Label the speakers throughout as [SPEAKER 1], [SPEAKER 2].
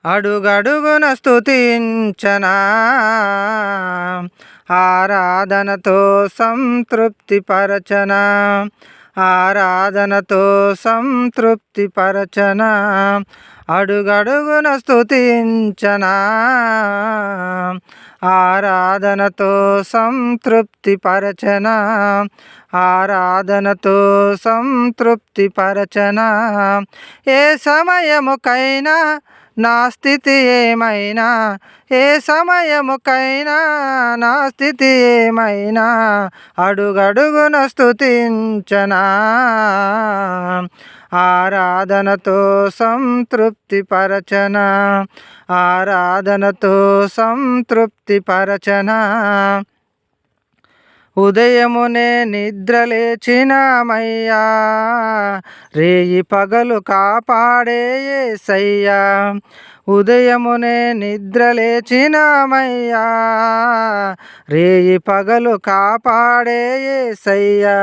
[SPEAKER 1] అడుగడుగున స్తుతించనా ఆరాధనతో సంతృప్తి పరచనా ఆరాధనతో సంతృప్తి పరచనా అడుగడుగున స్తుతించనా ఆరాధనతో సంతృప్తి పరచనా ఆరాధనతో సంతృప్తి పరచనా ఏ సమయముకైనా నా స్థితి ఏమైనా ఏ సమయముకైనా నా స్థితి ఏమైనా అడుగడుగున స్తుతించనా ఆరాధనతో సంతృప్తి పరచనా ఆరాధనతో సంతృప్తి పరచనా ఉదయమునే నిద్రలేచినామయ్యా రేయి పగలు కాపాడే యేసయ్యా ఉదయమునే నిద్రలేచినామయ్యా రేయి పగలు కాపాడే యేసయ్యా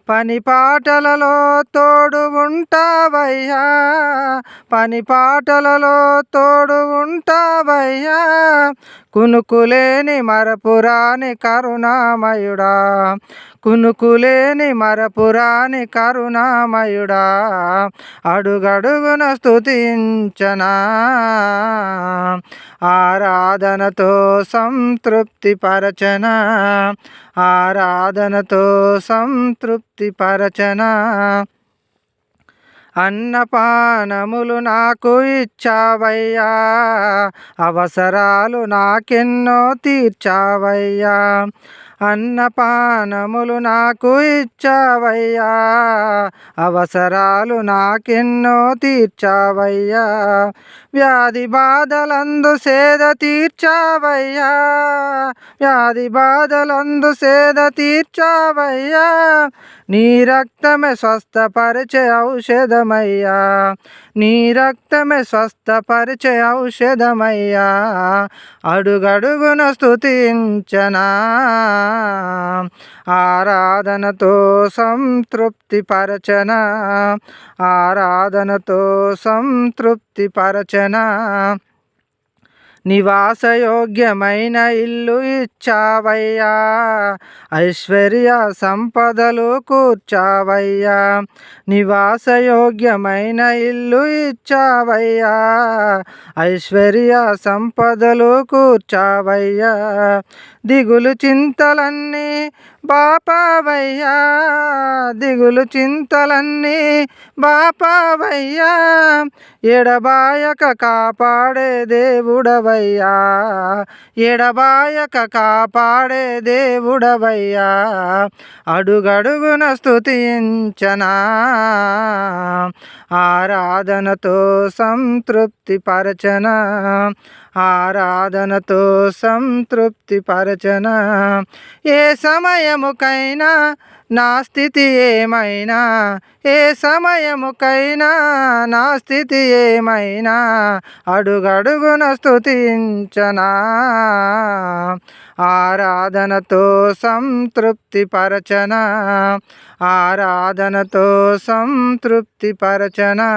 [SPEAKER 1] పని పాటలలో తోడు ఉంటావయ్యా పని పాటలలో తోడు ఉంటావయ్యా కునుకులేని మరపురాని కరుణామయుడా కునుకులేని మరపురాని కరుణామయుడా అడుగడుగున స్తుతించనా ఆరాధనతో సంతృప్తి పరచనా ఆరాధనతో సంతృప్తి పరచనా అన్నపానములు నాకు ఇచ్చావయ్యా అవసరాలు నాకెన్నో తీర్చావయ్యా అన్నపానములు నాకు ఇచ్చావయ్యా అవసరాలు నాకెన్నో తీర్చావయ్యా వ్యాధి బాధలందు సేద తీర్చావయ్యా వ్యాధి బాధలందు సేద తీర్చావయ్యా నీ రక్తమే స్వస్థపరిచే ఔషధమయ్యా నీ రక్తమే స్వస్థపరిచే ఔషధమయ్యా అడుగడుగున స్తుతించనా ఆరాధనతో సంతృప్తి పరచనా ఆరాధనతో సంతృప్తి పరచనా నివాసయోగ్యమైన ఇల్లు ఇచ్చావయ్యా ఐశ్వర్య సంపదలు కూర్చావయ్యా నివాసయోగ్యమైన ఇల్లు ఇచ్చావయ్యా ఐశ్వర్య సంపదలు కూర్చావయ్యా దిగులు చింతలన్నీ బాపావయ్యా దిగులు చింతలన్నీ బాపావయ్యా ఎడబాయక కాపాడే దేవుడవయ్యా ఎడబాయక కాపాడే దేవుడవయ్యా అడుగడుగున స్తుతించనా ఆరాధనతో సంతృప్తి పరచనా ఆరాధనతో సంతృప్తి పరచనా ఏ సమయముకైనా నా స్థితి ఏమైనా ఏ సమయముకైనా నా స్థితి ఏమైనా అడుగడుగున స్తుతించనా ఆరాధనతో సంతృప్తి పరచనా ఆరాధనతో సంతృప్తి పరచనా